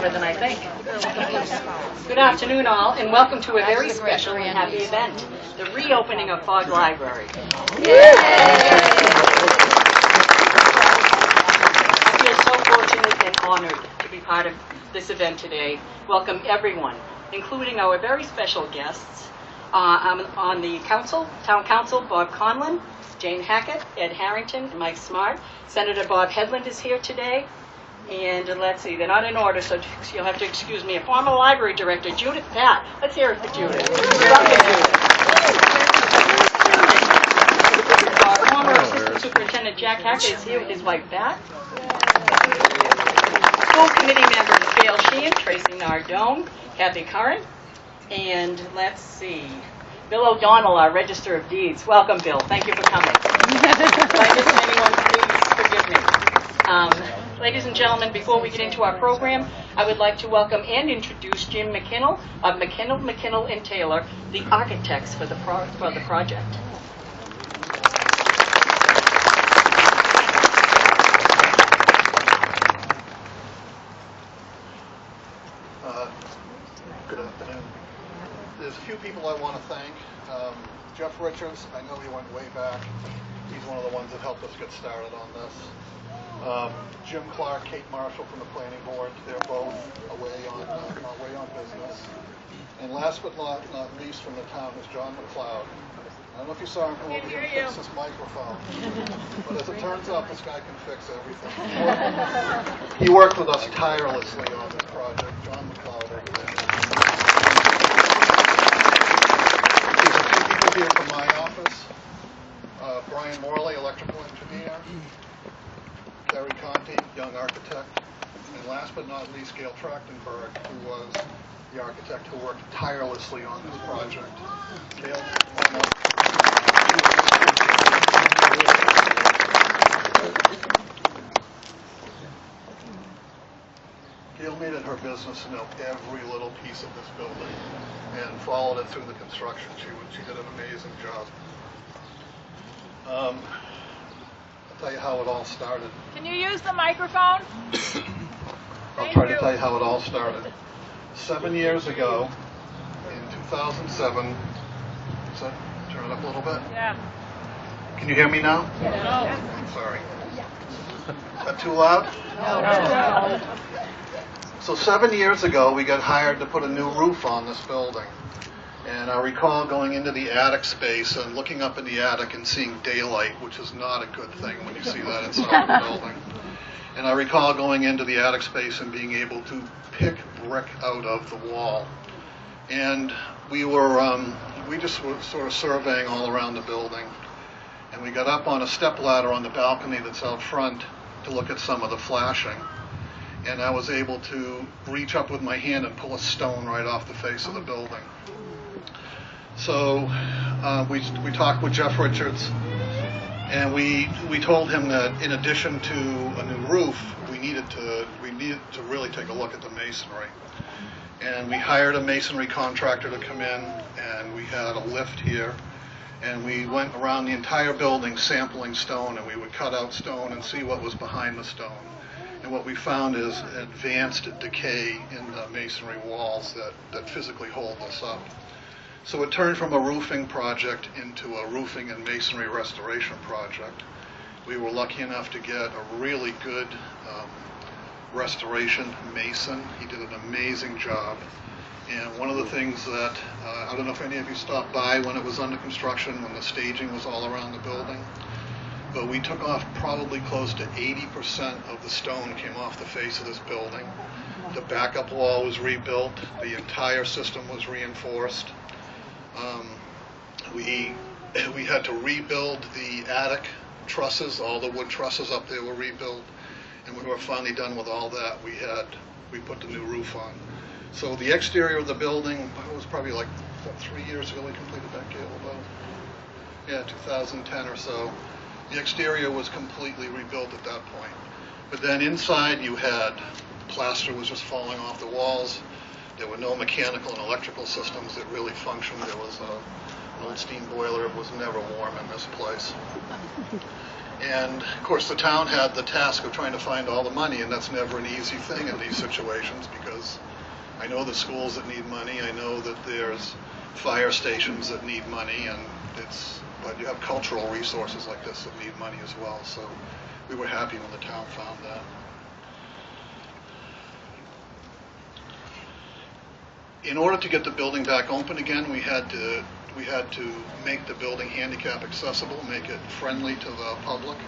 Than I think. Good afternoon, all, and welcome to a very special and happy event, the reopening of Fogg Library. I feel so fortunate and honored to be part of this event today. Welcome everyone, including our very special guests on the council, Town Council, Bob Conlon, Jane Hackett, Ed Harrington, and Mike Smart. Senator Bob Headland is here today. And let's see, they're not in order, so you'll have to excuse me. A former library director, Judith Pat. Let's hear it for Judith. Former assistant superintendent Jack Hackett is here with his wife Pat. School committee members Gail Sheehan, Tracy Nardone, Kathy Curran, and let's see, Bill O'Donnell, our Register of Deeds. Welcome, Bill. Thank you for coming. If I miss anyone, please forgive me. Ladies and gentlemen, before we get into our program, I would like to welcome and introduce Jim McKinnell of McKinnell & Taylor, the architects for the project. Good afternoon. There's a few people I want to thank. Jeff Richards, I know he went way back. He's one of the ones that helped us get started on this. Jim Clark, Kate Marshall from the Planning Board, they're both away on business. And last but not least from the town is John McLeod. I don't know if you saw him come over here and fix this microphone, but as it turns out, this guy can fix everything. He worked with us tirelessly on this project. John McLeod over there. There's a few people here from my office. Brian Morley, electrical engineer. Terry Conti, young architect, and last but not least, Gail Trachtenberg, who was the architect who worked tirelessly on this project. Gail, Gail made it her business to know every little piece of this building and followed it through the construction. She did an amazing job. I'll tell you how it all started. Can you use the microphone? I'll try to tell you how it all started. 7 years ago, in 2007, turn it up a little bit? Yeah. Can you hear me now? Yeah. I'm sorry. Is that too loud? No. So 7 years ago, we got hired to put a new roof on this building. And I recall going into the attic space and looking up in the attic and seeing daylight, which is not a good thing when you see that inside the building. And I recall going into the attic space and being able to pick brick out of the wall. And we just were sort of surveying all around the building. And we got up on a stepladder on the balcony that's out front to look at some of the flashing. And I was able to reach up with my hand and pull a stone right off the face of the building. So we talked with Jeff Richards, and we told him that in addition to a new roof, we needed to really take a look at the masonry. And we hired a masonry contractor to come in, and we had a lift here, and we went around the entire building sampling stone, and we would cut out stone and see what was behind the stone. And what we found is advanced decay in the masonry walls that physically hold this up. So it turned from a roofing project into a roofing and masonry restoration project. We were lucky enough to get a really good restoration mason. He did an amazing job. And one of the things that, I don't know if any of you stopped by when it was under construction, when the staging was all around the building, but we took off probably close to 80% of the stone came off the face of this building. The backup wall was rebuilt. The entire system was reinforced. We had to rebuild the attic trusses. All the wood trusses up there were rebuilt, and when we were finally done with all that, we put the new roof on. So the exterior of the building, it was probably like 3 years ago we completed that, Gail, about 2010 or so. The exterior was completely rebuilt at that point. But then inside you had plaster was just falling off the walls. There were no mechanical and electrical systems that really functioned. There was an old steam boiler. It was never warm in this place. And of course the town had the task of trying to find all the money, and that's never an easy thing in these situations, because I know the schools that need money, I know that there's fire stations that need money, but you have cultural resources like this that need money as well. So we were happy when the town found that. In order to get the building back open again, we had to make the building handicap accessible, make it friendly to the public.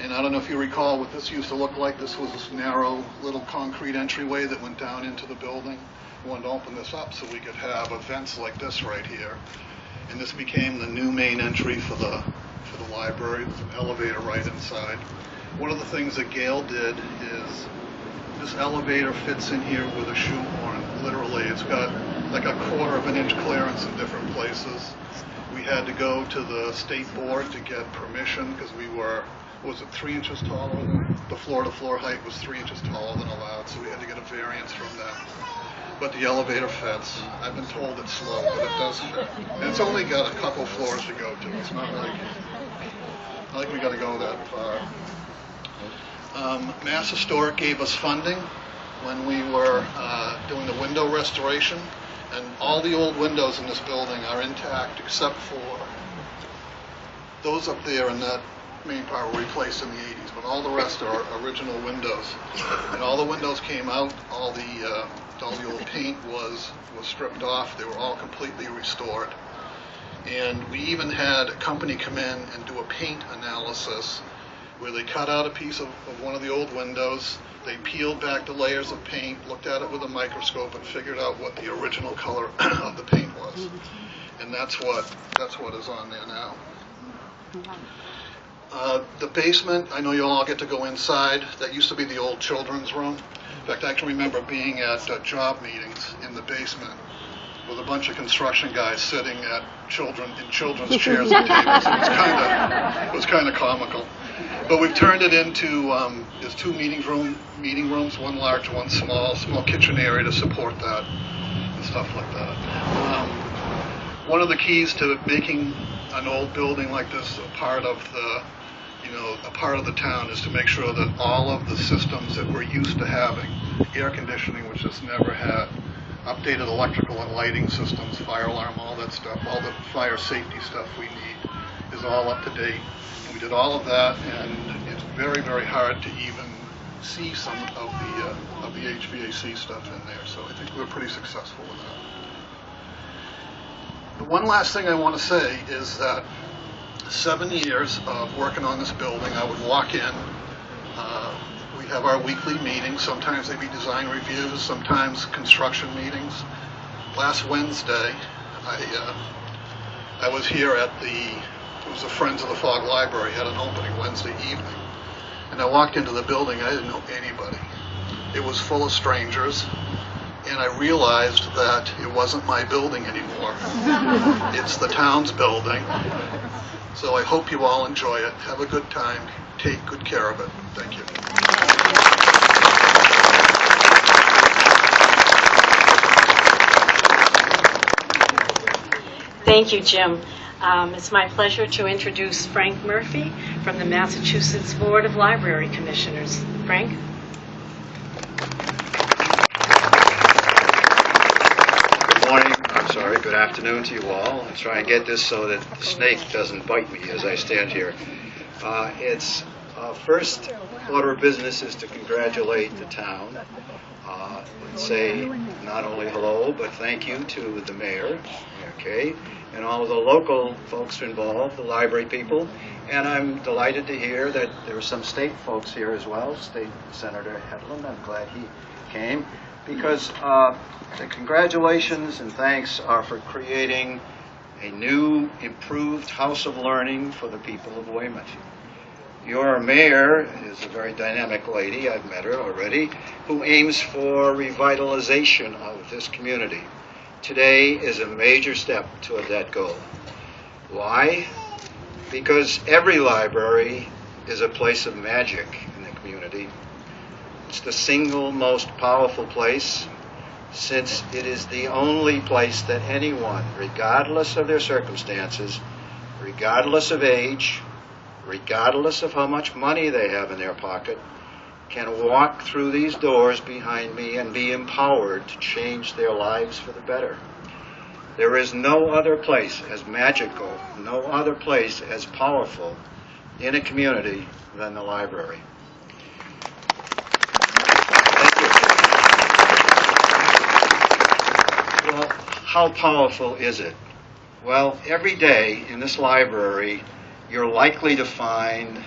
And I don't know if you recall what this used to look like. This was this narrow little concrete entryway that went down into the building. We wanted to open this up so we could have events like this right here. And this became the new main entry for the library. There's an elevator right inside. One of the things that Gail did is this elevator fits in here with a shoehorn. Literally, it's got like a 1/4 inch clearance in different places. We had to go to the state board to get permission because we were, was it 3 inches taller than, the floor-to-floor height was 3 inches taller than allowed, so we had to get a variance from them. But the elevator fits. I've been told it's slow, but it does fit. And it's only got a couple floors to go to. It's not like we got to go that far. Mass Historic gave us funding when we were doing the window restoration, and all the old windows in this building are intact except for those up there, and that main part were replaced in the 80s, but all the rest are original windows. And all the windows came out, all the old paint was stripped off. They were all completely restored. And we even had a company come in and do a paint analysis where they cut out a piece of one of the old windows, they peeled back the layers of paint, looked at it with a microscope, and figured out what the original color of the paint was. And that's what is on there now. The basement, I know you all get to go inside. That used to be the old children's room. In fact, I can remember being at job meetings in the basement with a bunch of construction guys sitting in children's chairs and tables. It was kind of comical. But we've turned it into, there's 2 meeting rooms, one large, one small kitchen area to support that and stuff like that. One of the keys to making an old building like this a part of the town is to make sure that all of the systems that we're used to having, air conditioning, which has never had, updated electrical and lighting systems, fire alarm, all that stuff, all the fire safety stuff we need is all up to date. We did all of that, and it's very, very hard to even see some of the HVAC stuff in there. So I think we're pretty successful with that. The one last thing I want to say is that 7 years of working on this building, I would walk in. We have our weekly meetings. Sometimes they be design reviews, sometimes construction meetings. Last Wednesday, I was here at it was the Friends of the Fogg Library, had an opening Wednesday evening. And I walked into the building, I didn't know anybody. It was full of strangers, and I realized that it wasn't my building anymore. It's the town's building. So I hope you all enjoy it. Have a good time. Take good care of it. Thank you. Thank you, Jim. It's my pleasure to introduce Frank Murphy from the Massachusetts Board of Library Commissioners. Frank? Good morning. I'm sorry. Good afternoon to you all. I'll try and get this so that the snake doesn't bite me as I stand here. It's first order of business is to congratulate the town and say not only hello, but thank you to the mayor, okay, and all of the local folks involved, the library people. And I'm delighted to hear that there were some state folks here as well, State Senator Hedlund. I'm glad he came, because the congratulations and thanks are for creating a new, improved house of learning for the people of Weymouth. Your mayor is a very dynamic lady, I've met her already, who aims for revitalization of this community. Today is a major step toward that goal. Why? Because every library is a place of magic in the community. It's the single most powerful place, since it is the only place that anyone, regardless of their circumstances, regardless of age, regardless of how much money they have in their pocket, can walk through these doors behind me and be empowered to change their lives for the better. There is no other place as magical, no other place as powerful in a community than the library. Thank you. Well, how powerful is it? Well, every day in this library, you're likely to find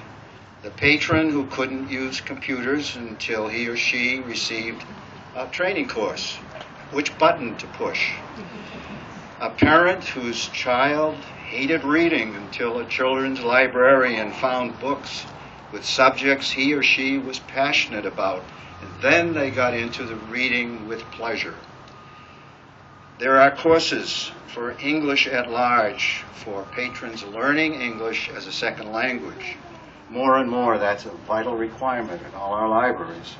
the patron who couldn't use computers until he or she received a training course, which button to push. A parent whose child hated reading until a children's librarian found books with subjects he or she was passionate about, and then they got into the reading with pleasure. There are courses for English at large for patrons learning English as a second language. More and more, that's a vital requirement in all our libraries.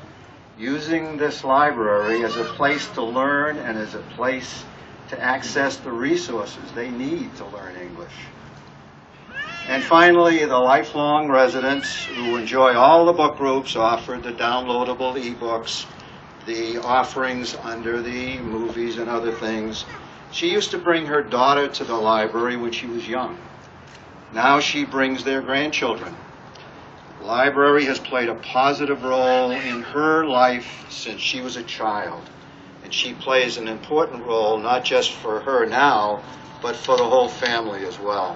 Using this library as a place to learn and as a place to access the resources they need to learn English. And finally, the lifelong residents who enjoy all the book groups offered, the downloadable ebooks, the offerings under the movies and other things. She used to bring her daughter to the library when she was young. Now she brings their grandchildren. The library has played a positive role in her life since she was a child. And she plays an important role not just for her now, but for the whole family as well.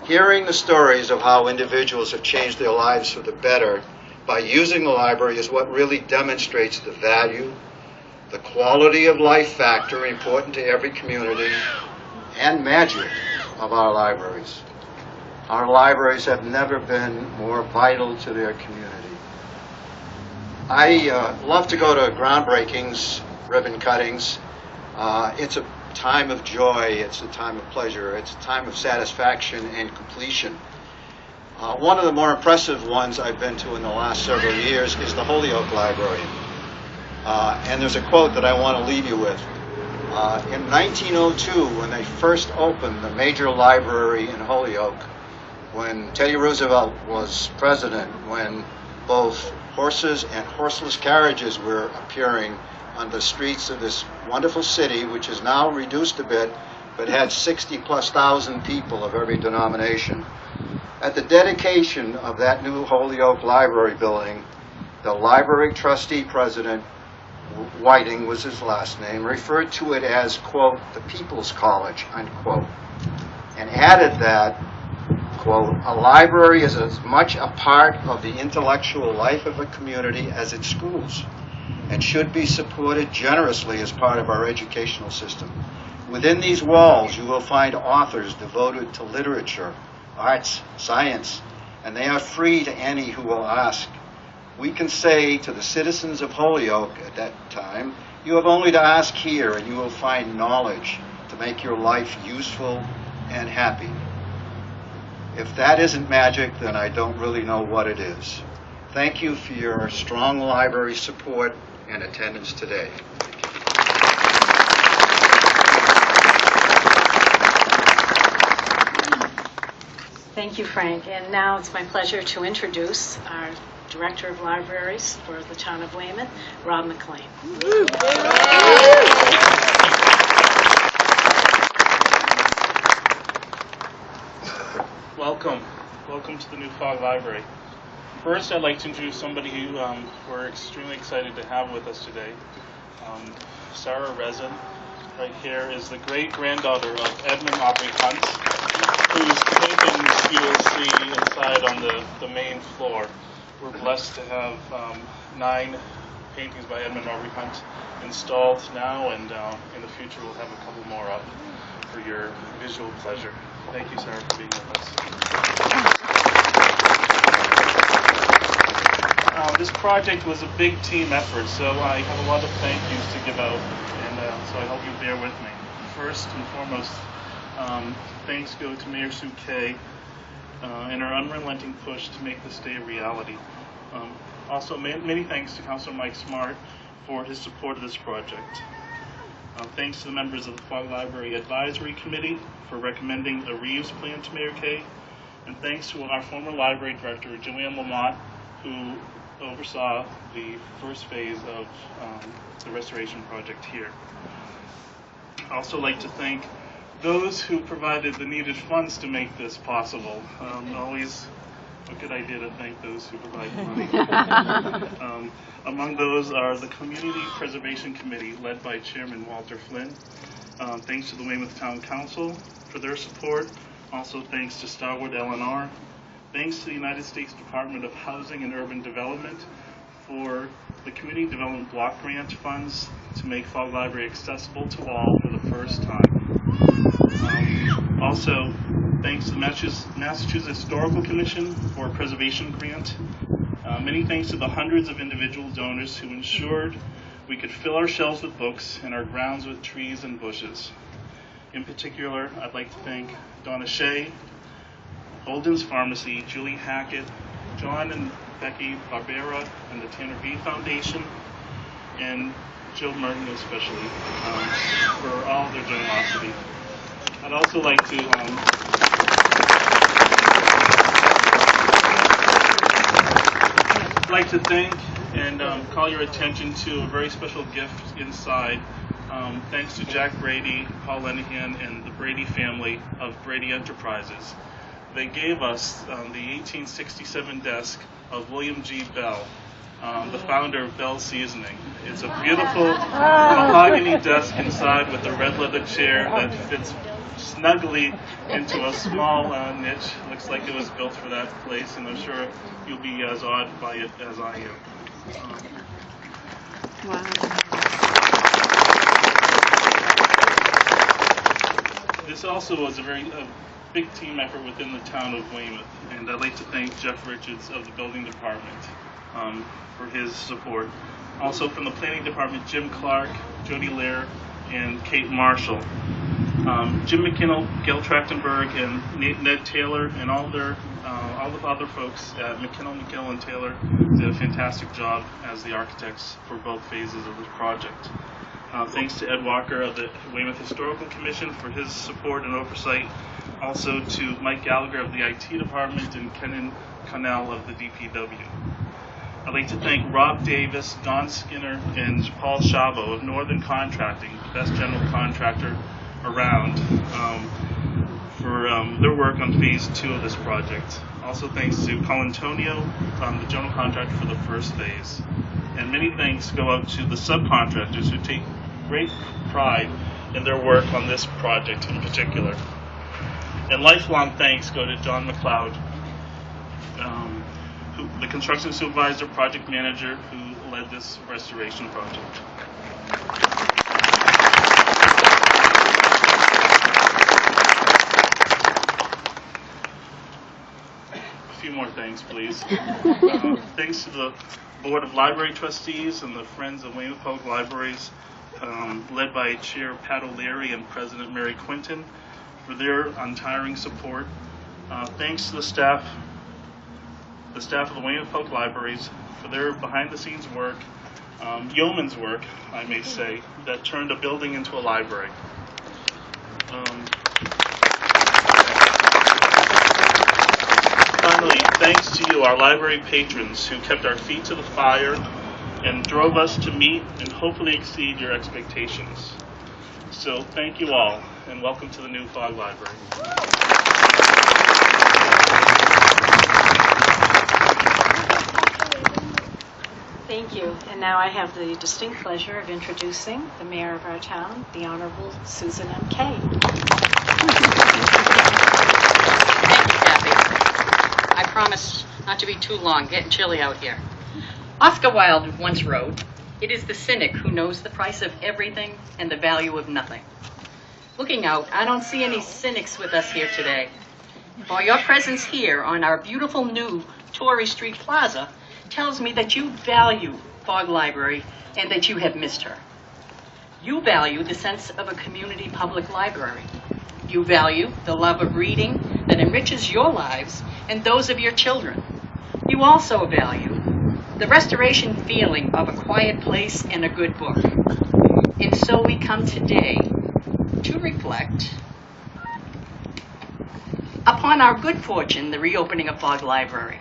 Hearing the stories of how individuals have changed their lives for the better by using the library is what really demonstrates the value, the quality of life factor important to every community, and magic of our libraries. Our libraries have never been more vital to their community. I love to go to groundbreakings, ribbon cuttings. It's a time of joy, it's a time of pleasure, it's a time of satisfaction and completion. One of the more impressive ones I've been to in the last several years is the Holyoke Library. And there's a quote that I want to leave you with. In 1902, when they first opened the major library in Holyoke, when Teddy Roosevelt was president, when both horses and horseless carriages were appearing on the streets of this wonderful city, which is now reduced a bit, but had 60,000+ people of every denomination. At the dedication of that new Holyoke Library building, the library trustee president, Whiting was his last name, referred to it as, quote, the People's College, unquote, and added that, quote, a library is as much a part of the intellectual life of a community as its schools, and should be supported generously as part of our educational system. Within these walls, you will find authors devoted to literature, arts, science, and they are free to any who will ask. We can say to the citizens of Holyoke at that time, you have only to ask here and you will find knowledge to make your life useful and happy. If that isn't magic, then I don't really know what it is. Thank you for your strong library support and attendance today. Thank you, Frank. And now it's my pleasure to introduce our Director of Libraries for the town of Weymouth, Rob McLean. Welcome to the new Fogg Library. First, I'd like to introduce somebody who we're extremely excited to have with us today. Sarah Rezin, right here, is the great-granddaughter of Edmund Aubrey Hunt, whose paintings you will see inside on the main floor. We're blessed to have 9 paintings by Edmund Aubrey Hunt installed now, and in the future we'll have a couple more up for your visual pleasure. Thank you, Sarah, for being with us. This project was a big team effort, so I have a lot of thank yous to give out, and so I hope you bear with me. First and foremost, thanks go to Mayor Sue Kay and her unrelenting push to make this day a reality. Also, many thanks to Councilor Mike Smart for his support of this project. Thanks to the members of the Fogg Library Advisory Committee for recommending a reuse plan to Mayor Kay. And thanks to our former library director, Joanne Lamont, who oversaw the first phase of the restoration project here. I'd also like to thank those who provided the needed funds to make this possible. Always a good idea to thank those who provide the money. Among those are the Community Preservation Committee, led by Chairman Walter Flynn. Thanks to the Weymouth Town Council for their support. Also thanks to Starwood L&R. Thanks to the United States Department of Housing and Urban Development for the Community Development Block Grant funds to make Fogg Library accessible to all for the first time. Also, thanks to the Massachusetts Historical Commission for a preservation grant. Many thanks to the hundreds of individual donors who ensured we could fill our shelves with books and our grounds with trees and bushes. In particular, I'd like to thank Donna Shea, Holden's Pharmacy, Julie Hackett, John and Becky Barbera, and the Tanner B Foundation, and Joe Merton especially, for all their generosity. I'd also like to thank and call your attention to a very special gift inside. Thanks to Jack Brady, Paul Lenihan, and the Brady family of Brady Enterprises. They gave us the 1867 desk of William G. Bell, the founder of Bell Seasoning. It's a beautiful mahogany desk inside with a red leather chair that fits snugly into a small niche. Looks like it was built for that place, and I'm sure you'll be as awed by it as I am. This also was a big team effort within the town of Weymouth, and I'd like to thank Jeff Richards of the building department for his support. Also from the planning department, Jim Clark, Jody Lair, and Kate Marshall. Jim McKinnell, Gail Trachtenberg, and Ned Taylor, and all the other folks at McKinnell, and Taylor did a fantastic job as the architects for both phases of this project. Thanks to Ed Walker of the Weymouth Historical Commission for his support and oversight. Also to Mike Gallagher of the IT department and Kenan Connell of the DPW. I'd like to thank Rob Davis, Don Skinner, and Paul Chavo of Northern Contracting, best general contractor around, for their work on phase 2 of this project. Also thanks to Colantonio, the general contractor for the first phase. And many thanks go out to the subcontractors who take great pride in their work on this project in particular. And lifelong thanks go to John McLeod, the construction supervisor, project manager, who led this restoration project. A few more thanks, please. Thanks to the Board of Library Trustees and the Friends of Weymouth Fogg Libraries, led by Chair Pat O'Leary and President Mary Quinton, for their untiring support. Thanks to the staff of the Weymouth Fogg Libraries for their behind-the-scenes work, yeoman's work, I may say, that turned a building into a library. Finally, thanks to you, our library patrons, who kept our feet to the fire and drove us to meet and hopefully exceed your expectations. So thank you all, and welcome to the new Fogg Library. Thank you. And now I have the distinct pleasure of introducing the mayor of our town, the Honorable Susan M. Kay. Thank you, Kathy. I promise not to be too long. Getting chilly out here. Oscar Wilde once wrote, "It is the cynic who knows the price of everything and the value of nothing." Looking out, I don't see any cynics with us here today. For your presence here on our beautiful new Torrey Street Plaza tells me that you value Fogg Library and that you have missed her. You value the sense of a community public library. You value the love of reading that enriches your lives and those of your children. You also value the restoration feeling of a quiet place and a good book. And so we come today to reflect upon our good fortune, the reopening of Fogg Library,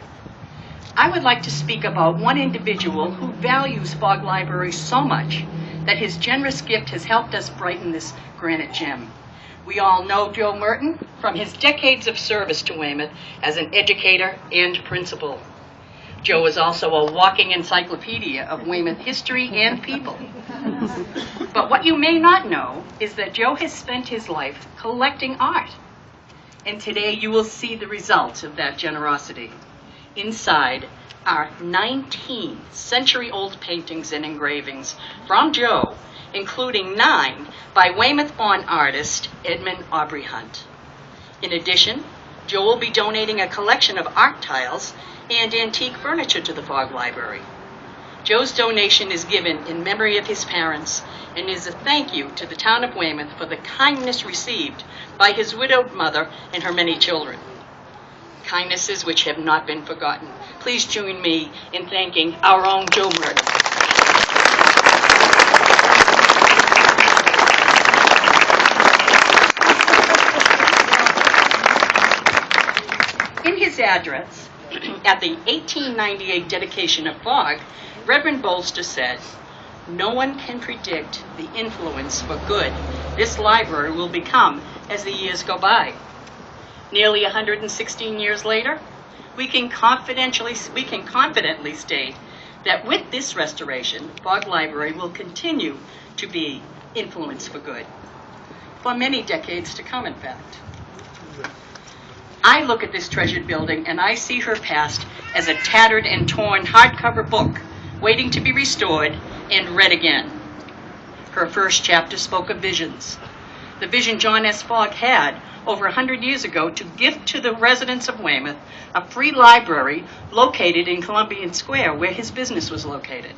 I would like to speak about one individual who values Fogg Library so much that his generous gift has helped us brighten this granite gem. We all know Joe Merton from his decades of service to Weymouth as an educator and principal. Joe is also a walking encyclopedia of Weymouth history and people. But what you may not know is that Joe has spent his life collecting art. And today you will see the results of that generosity. Inside are 19 century-old paintings and engravings from Joe, including 9 by Weymouth-born artist Edmund Aubrey Hunt. In addition, Joe will be donating a collection of art tiles and antique furniture to the Fogg Library. Joe's donation is given in memory of his parents and is a thank you to the town of Weymouth for the kindness received by his widowed mother and her many children. Kindnesses which have not been forgotten. Please join me in thanking our own Joe Merton. In his address at the 1898 dedication of Fogg, Reverend Bolster said, "No one can predict the influence for good this library will become as the years go by." Nearly 116 years later, we can confidently state that with this restoration, Fogg Library will continue to be influence for good, for many decades to come, in fact. I look at this treasured building and I see her past as a tattered and torn hardcover book waiting to be restored and read again. Her first chapter spoke of visions. The vision John S. Fogg had over 100 years ago to give to the residents of Weymouth a free library located in Columbian Square, where his business was located.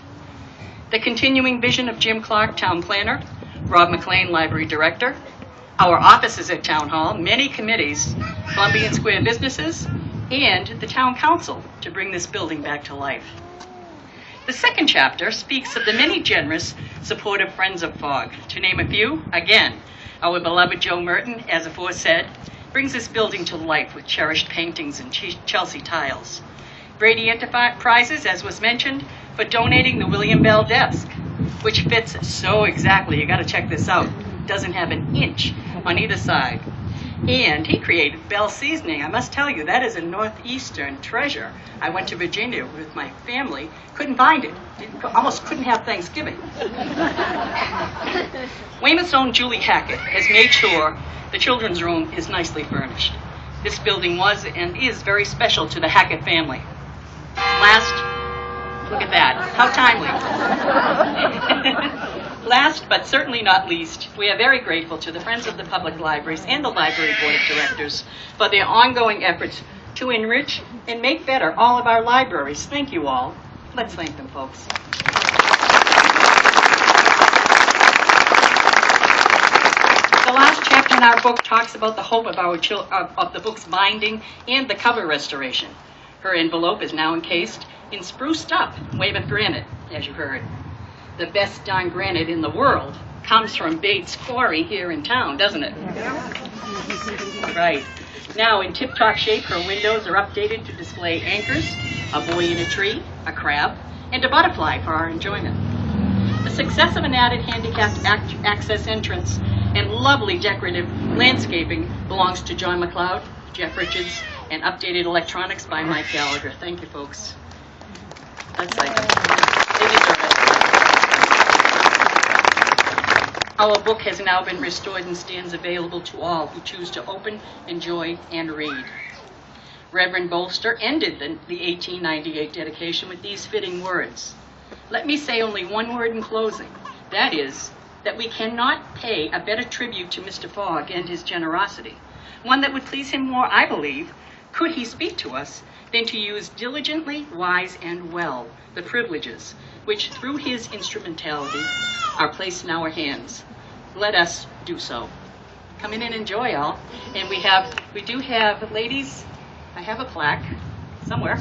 The continuing vision of Jim Clark, town planner, Rob McLean, library director, our offices at Town Hall, many committees, Columbian Square businesses, and the town council to bring this building back to life. The second chapter speaks of the many generous, supportive friends of Fogg. To name a few, again, our beloved Joe Merton, as aforesaid, brings this building to life with cherished paintings and Chelsea tiles. Brady Enterprises, as was mentioned, for donating the William Bell desk, which fits so exactly. You got to check this out. Doesn't have an inch on either side. And he created Bell Seasoning. I must tell you, that is a northeastern treasure. I went to Virginia with my family, couldn't find it. Almost couldn't have Thanksgiving. Weymouth's own Julie Hackett has made sure the children's room is nicely furnished. This building was and is very special to the Hackett family. Look at that, how timely. Last, but certainly not least, we are very grateful to the Friends of the Public Libraries and the Library Board of Directors for their ongoing efforts to enrich and make better all of our libraries. Thank you all. Let's thank them, folks. The last chapter in our book talks about the hope of of the book's binding and the cover restoration. Her envelope is now encased in spruced up Weymouth granite, as you heard. The best darn granite in the world comes from Bates Quarry here in town, doesn't it? Yeah. Right. Now, in tip-top shape, her windows are updated to display anchors, a buoy in a tree, a crab, and a butterfly for our enjoyment. The success of an added handicapped access entrance and lovely decorative landscaping belongs to John McLeod, Jeff Richards, and updated electronics by Mike Gallagher. Thank you, folks. That's like they deserve it. Our book has now been restored and stands available to all who choose to open, enjoy, and read. Reverend Bolster ended the 1898 dedication with these fitting words. Let me say only one word in closing. That is, that we cannot pay a better tribute to Mr. Fogg and his generosity, one that would please him more, I believe, could he speak to us, than to use diligently, wise, and well the privileges which, through his instrumentality, are placed in our hands. Let us do so. Come in and enjoy all. And we do have, ladies, I have a plaque somewhere.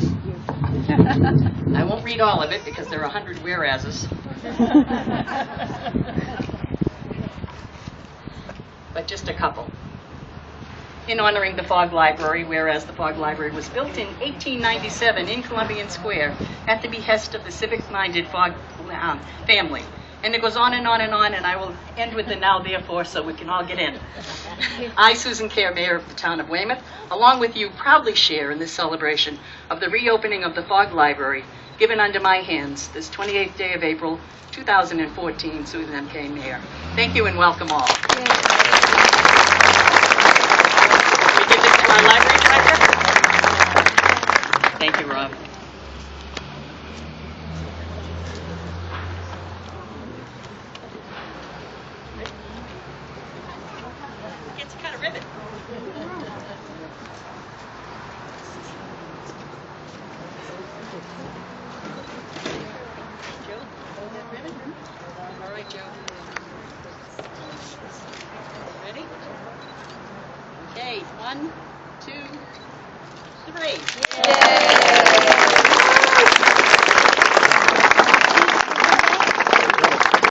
I won't read all of it because there are 100 whereases. But just a couple. in honoring the Fogg Library, whereas the Fogg Library was built in 1897 in Columbian Square at the behest of the civic-minded Fogg family. And it goes on and on and on, and I will end with the now therefore so we can all get in. I, Susan Kerr, Mayor of the Town of Weymouth, along with you, proudly share in this celebration of the reopening of the Fogg Library, given under my hands this 28th day of April, 2014, Susan M. K. Mayor. Thank you and welcome all. Can we give this to our library director? Thank you, Rob. It's kind of ribbon. Joe, that ribbon? All right, Joe. Ready? Okay, 1, 2, 3. Yay!